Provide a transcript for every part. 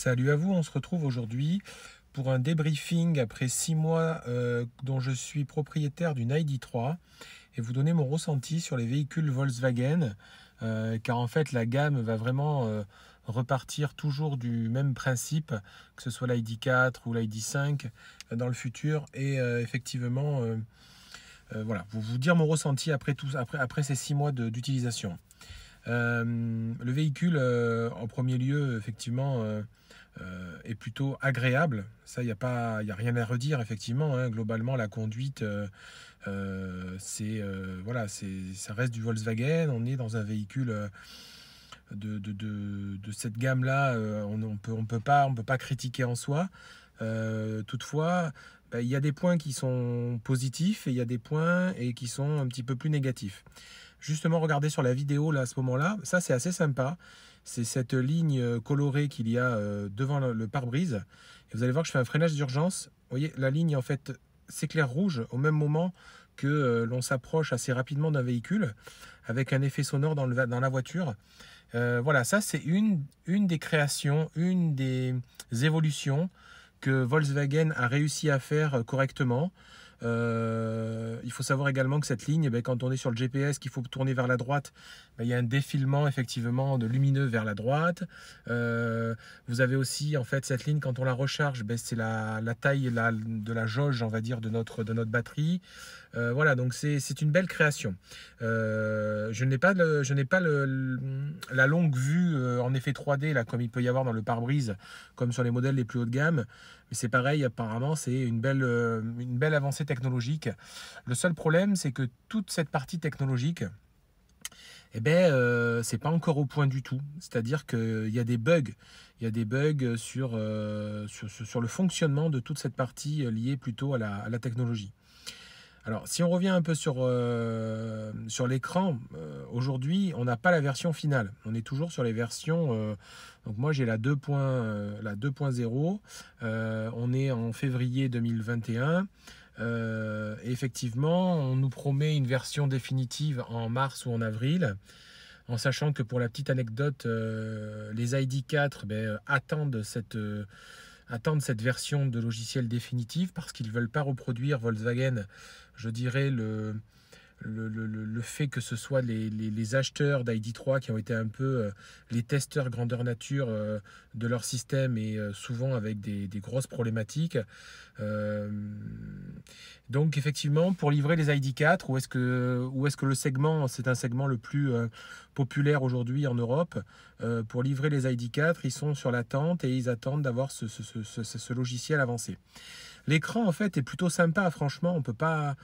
Salut à vous, on se retrouve aujourd'hui pour un débriefing après 6 mois dont je suis propriétaire d'une ID.3 et vous donner mon ressenti sur les véhicules Volkswagen car en fait la gamme va vraiment repartir toujours du même principe, que ce soit l'ID.4 ou l'ID.5 dans le futur et effectivement voilà, vous dire mon ressenti après ces 6 mois d'utilisation. Le véhicule, en premier lieu, effectivement, est plutôt agréable. Ça, il y a rien à redire, effectivement, hein. Globalement, la conduite, voilà, ça reste du Volkswagen. On est dans un véhicule de cette gamme-là. On peut pas critiquer en soi. Toutefois, il y a des points qui sont positifs et il y a des points qui sont un petit peu plus négatifs. Justement, regardez sur la vidéo là, à ce moment-là, ça c'est assez sympa. C'est cette ligne colorée qu'il y a devant le pare-brise. Et vous allez voir que je fais un freinage d'urgence. Vous voyez, la ligne en fait s'éclaire rouge au même moment que l'on s'approche assez rapidement d'un véhicule avec un effet sonore dans la voiture. Voilà, ça c'est une des créations, une des évolutions que Volkswagen a réussi à faire correctement. Il faut savoir également que cette ligne, quand on est sur le GPS, qu'il faut tourner vers la droite, il y a un défilement effectivement de lumineux vers la droite. Vous avez aussi en fait cette ligne, quand on la recharge, c'est la taille de la jauge, on va dire, de notre batterie. Voilà, donc c'est une belle création. Je n'ai pas la longue vue en effet 3D là, comme il peut y avoir dans le pare-brise, comme sur les modèles les plus haut de gamme. Mais c'est pareil, apparemment, c'est une belle avancée technologique. Le seul problème, c'est que toute cette partie technologique, c'est pas encore au point du tout. C'est-à-dire qu'il y a des bugs. Il y a des bugs sur le fonctionnement de toute cette partie liée plutôt à la technologie. Alors, si on revient un peu sur l'écran, aujourd'hui, on n'a pas la version finale. On est toujours sur les versions. Donc, moi, j'ai la 2.0. On est en février 2021. Et effectivement, on nous promet une version définitive en mars ou en avril. En sachant que pour la petite anecdote, les ID.4 attendent cette version de logiciel définitive parce qu'ils ne veulent pas reproduire Volkswagen, je dirais, le fait que ce soit les acheteurs d'ID.3 qui ont été un peu les testeurs grandeur nature de leur système et souvent avec des grosses problématiques. Donc effectivement, pour livrer les ID.4, où est-ce que le segment, c'est un segment le plus populaire aujourd'hui en Europe, pour livrer les ID.4, ils sont sur l'attente et ils attendent d'avoir ce logiciel avancé. L'écran en fait est plutôt sympa, franchement, faut pas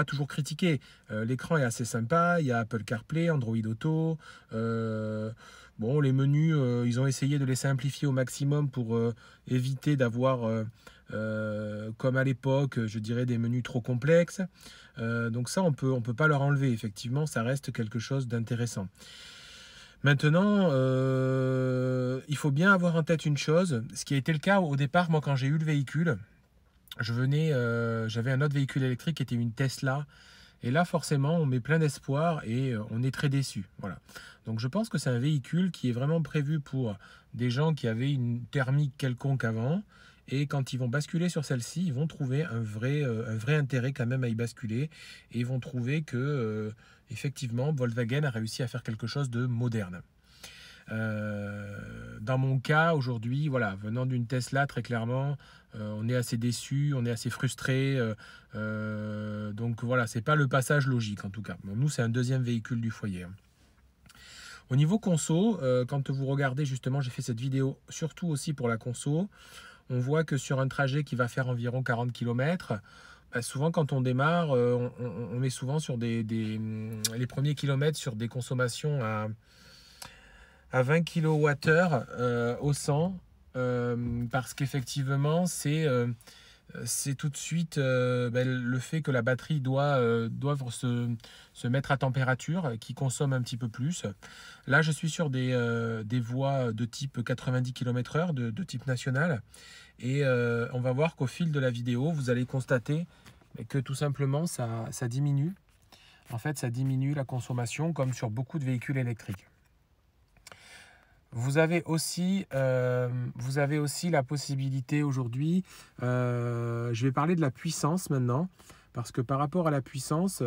toujours critiquer. L'écran est assez sympa, il y a Apple CarPlay, Android Auto. Bon, les menus, ils ont essayé de les simplifier au maximum pour éviter d'avoir, comme à l'époque, je dirais, des menus trop complexes. Donc ça, on peut pas leur enlever. Effectivement, ça reste quelque chose d'intéressant. Maintenant, il faut bien avoir en tête une chose, ce qui a été le cas au départ, moi quand j'ai eu le véhicule, j'avais un autre véhicule électrique qui était une Tesla, et là forcément on met plein d'espoir et on est très déçu. Voilà. Donc je pense que c'est un véhicule qui est vraiment prévu pour des gens qui avaient une thermique quelconque avant, et quand ils vont basculer sur celle-ci, ils vont trouver un vrai intérêt quand même à y basculer, et ils vont trouver que effectivement Volkswagen a réussi à faire quelque chose de moderne. Dans mon cas aujourd'hui, voilà, venant d'une Tesla, très clairement, on est assez déçu, on est assez frustré. Donc voilà, c'est pas le passage logique en tout cas. Bon, nous, c'est un deuxième véhicule du foyer. Au niveau conso, quand vous regardez justement, j'ai fait cette vidéo surtout aussi pour la conso. On voit que sur un trajet qui va faire environ 40 km, souvent quand on démarre, on met souvent sur les premiers kilomètres sur des consommations à 20 kWh au 100, parce qu'effectivement c'est tout de suite le fait que la batterie doit se mettre à température, qui consomme un petit peu plus. Là je suis sur des voies de type 90 km/h, de type national, et on va voir qu'au fil de la vidéo vous allez constater que tout simplement ça diminue. En fait ça diminue la consommation comme sur beaucoup de véhicules électriques. Vous avez aussi la possibilité aujourd'hui, je vais parler de la puissance maintenant, parce que par rapport à la puissance,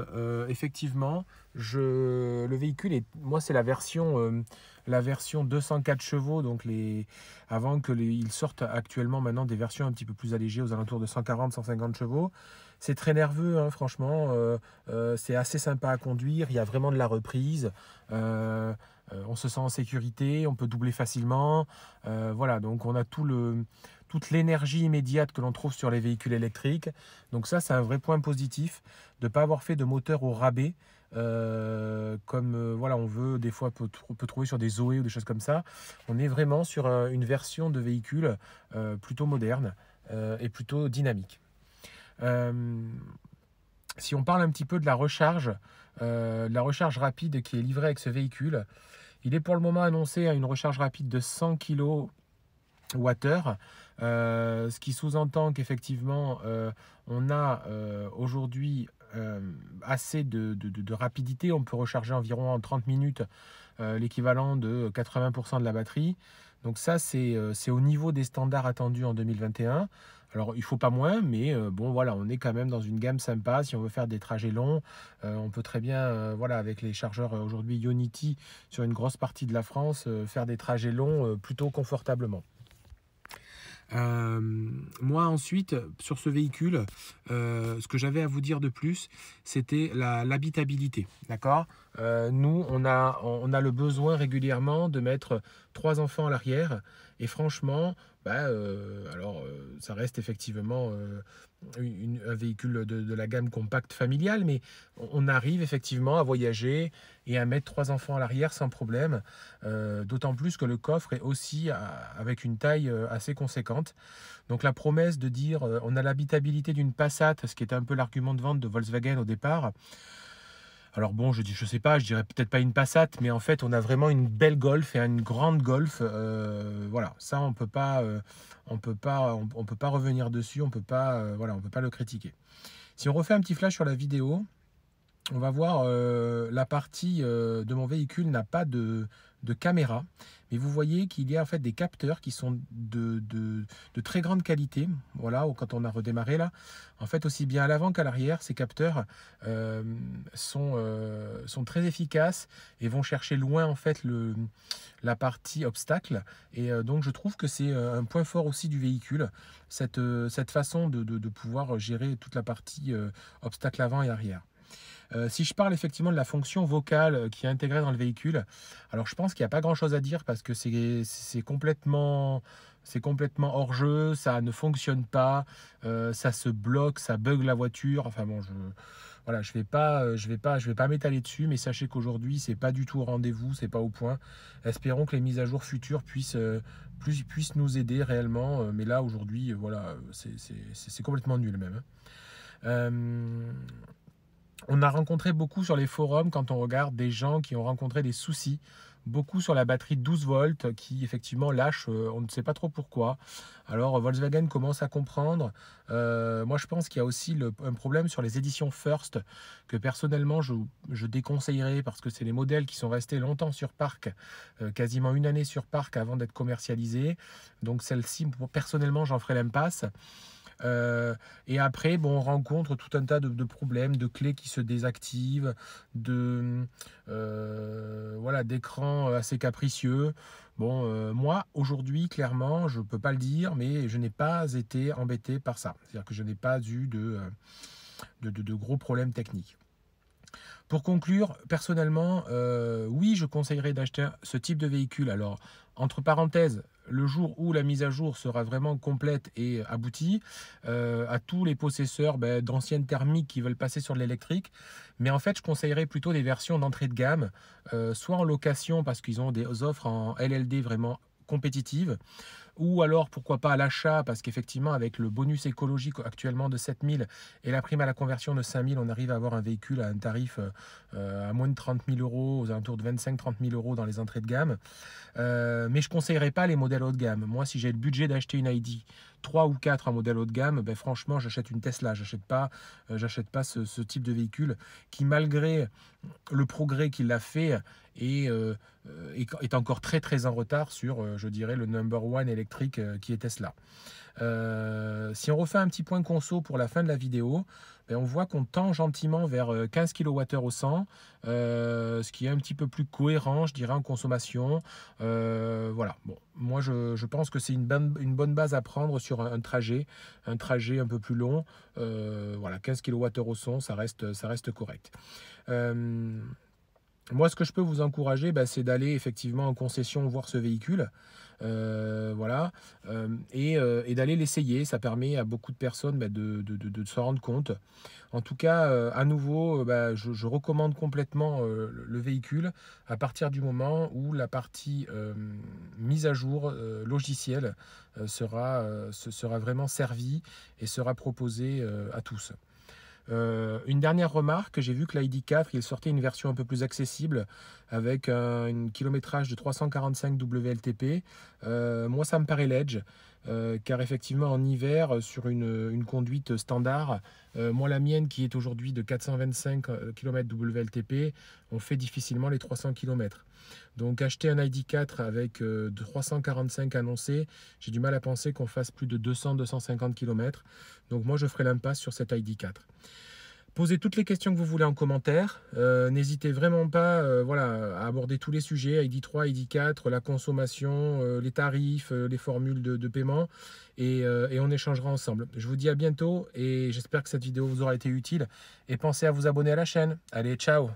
effectivement, le véhicule, moi c'est la version 204 chevaux, donc avant ils sortent actuellement maintenant des versions un petit peu plus allégées aux alentours de 140-150 chevaux. C'est très nerveux, hein, franchement, c'est assez sympa à conduire, il y a vraiment de la reprise. On se sent en sécurité, on peut doubler facilement. Voilà, donc on a toute l'énergie immédiate que l'on trouve sur les véhicules électriques. Donc ça, c'est un vrai point positif de ne pas avoir fait de moteur au rabais. Comme voilà, on veut des fois peut trouver sur des Zoé ou des choses comme ça. On est vraiment sur une version de véhicule plutôt moderne et plutôt dynamique. Euh, Si on parle un petit peu de la recharge rapide qui est livrée avec ce véhicule, il est pour le moment annoncé à une recharge rapide de 100 kWh, ce qui sous-entend qu'effectivement on a aujourd'hui assez de rapidité. On peut recharger environ en 30 minutes l'équivalent de 80% de la batterie. Donc ça, c'est au niveau des standards attendus en 2021. Alors, il ne faut pas moins, mais bon, voilà, on est quand même dans une gamme sympa. Si on veut faire des trajets longs, on peut très bien, voilà, avec les chargeurs aujourd'hui Ionity sur une grosse partie de la France, faire des trajets longs plutôt confortablement. Moi ensuite, sur ce véhicule, ce que j'avais à vous dire de plus, c'était l'habitabilité. D'accord. Nous, on a le besoin régulièrement de mettre 3 enfants à l'arrière. Et franchement, ça reste effectivement un véhicule de la gamme compacte familiale, mais on arrive effectivement à voyager et à mettre 3 enfants à l'arrière sans problème, d'autant plus que le coffre est aussi avec une taille assez conséquente. Donc la promesse de dire on a l'habitabilité d'une Passat, ce qui était un peu l'argument de vente de Volkswagen au départ. Alors bon, je sais pas, je dirais peut-être pas une Passat, mais en fait, on a vraiment une belle Golf et une grande Golf. Voilà, ça, on peut pas revenir dessus, on peut pas, voilà, on peut pas le critiquer. Si on refait un petit flash sur la vidéo, on va voir la partie de mon véhicule n'a pas de caméra, mais vous voyez qu'il y a en fait des capteurs qui sont de très grande qualité. Voilà, quand on a redémarré là, en fait aussi bien à l'avant qu'à l'arrière, ces capteurs sont très efficaces et vont chercher loin en fait la partie obstacle. Et donc je trouve que c'est un point fort aussi du véhicule, cette façon de pouvoir gérer toute la partie obstacle avant et arrière. Si je parle effectivement de la fonction vocale qui est intégrée dans le véhicule, alors je pense qu'il n'y a pas grand-chose à dire parce que c'est complètement hors jeu, ça ne fonctionne pas, ça se bloque, ça bug la voiture. Enfin bon, voilà, je vais pas m'étaler dessus, mais sachez qu'aujourd'hui c'est pas du tout au rendez-vous, c'est pas au point. Espérons que les mises à jour futures puissent nous aider réellement, mais là aujourd'hui, voilà, c'est complètement nul même, hein. Euh, on a rencontré beaucoup sur les forums, quand on regarde des gens qui ont rencontré des soucis, beaucoup sur la batterie 12 volts qui effectivement lâche, on ne sait pas trop pourquoi. Alors Volkswagen commence à comprendre. Moi je pense qu'il y a aussi un problème sur les éditions First que personnellement je déconseillerais parce que c'est les modèles qui sont restés longtemps sur parc, quasiment une année sur parc avant d'être commercialisés. Donc celle-ci, personnellement, j'en ferai l'impasse. Et après, bon, on rencontre tout un tas de problèmes, de clés qui se désactivent, voilà, d'écrans assez capricieux. Bon, moi, aujourd'hui, clairement, je ne peux pas le dire, mais je n'ai pas été embêté par ça. C'est-à-dire que je n'ai pas eu de gros problèmes techniques. Pour conclure, personnellement, oui, je conseillerais d'acheter ce type de véhicule. Alors, entre parenthèses, le jour où la mise à jour sera vraiment complète et aboutie, à tous les possesseurs d'anciennes thermiques qui veulent passer sur de l'électrique. Mais en fait, je conseillerais plutôt des versions d'entrée de gamme, soit en location parce qu'ils ont des offres en LLD vraiment compétitives, ou alors pourquoi pas à l'achat, parce qu'effectivement avec le bonus écologique actuellement de 7000 et la prime à la conversion de 5000, on arrive à avoir un véhicule à un tarif à moins de 30 000 euros, aux alentours de 25-30 000 euros dans les entrées de gamme. Mais je ne conseillerais pas les modèles haut de gamme. Moi, si j'ai le budget d'acheter une ID 3 ou 4 en modèle haut de gamme, ben, franchement, j'achète une Tesla. J'achète pas ce type de véhicule qui, malgré le progrès qu'il a fait, est encore très très en retard sur, je dirais, le number one électrique qui est Tesla. Si on refait un petit point conso pour la fin de la vidéo, ben on voit qu'on tend gentiment vers 15 kWh au 100, ce qui est un petit peu plus cohérent, je dirais, en consommation. Voilà. Bon, moi, je pense que c'est une bonne base à prendre sur un trajet un peu plus long. Voilà, 15 kWh au 100, ça reste correct. Moi, ce que je peux vous encourager, bah, c'est d'aller effectivement en concession voir ce véhicule. Voilà, et d'aller l'essayer. Ça permet à beaucoup de personnes, bah, de se rendre compte. En tout cas, à nouveau, bah, je recommande complètement le véhicule à partir du moment où la partie mise à jour logicielle sera vraiment servie et sera proposée à tous. Une dernière remarque, j'ai vu que l'ID4, il sortait une version un peu plus accessible avec un kilométrage de 345 WLTP. Moi, ça me paraît l'edge, car effectivement, en hiver, sur une conduite standard, moi, la mienne qui est aujourd'hui de 425 km WLTP, on fait difficilement les 300 km. Donc acheter un ID4 avec 345 annoncés, j'ai du mal à penser qu'on fasse plus de 200-250 km. Donc moi, je ferai l'impasse sur cet ID4. Posez toutes les questions que vous voulez en commentaire. N'hésitez vraiment pas voilà, à aborder tous les sujets, ID3, ID4, la consommation, les tarifs, les formules de paiement, et on échangera ensemble. Je vous dis à bientôt et j'espère que cette vidéo vous aura été utile. Et pensez à vous abonner à la chaîne. Allez, ciao!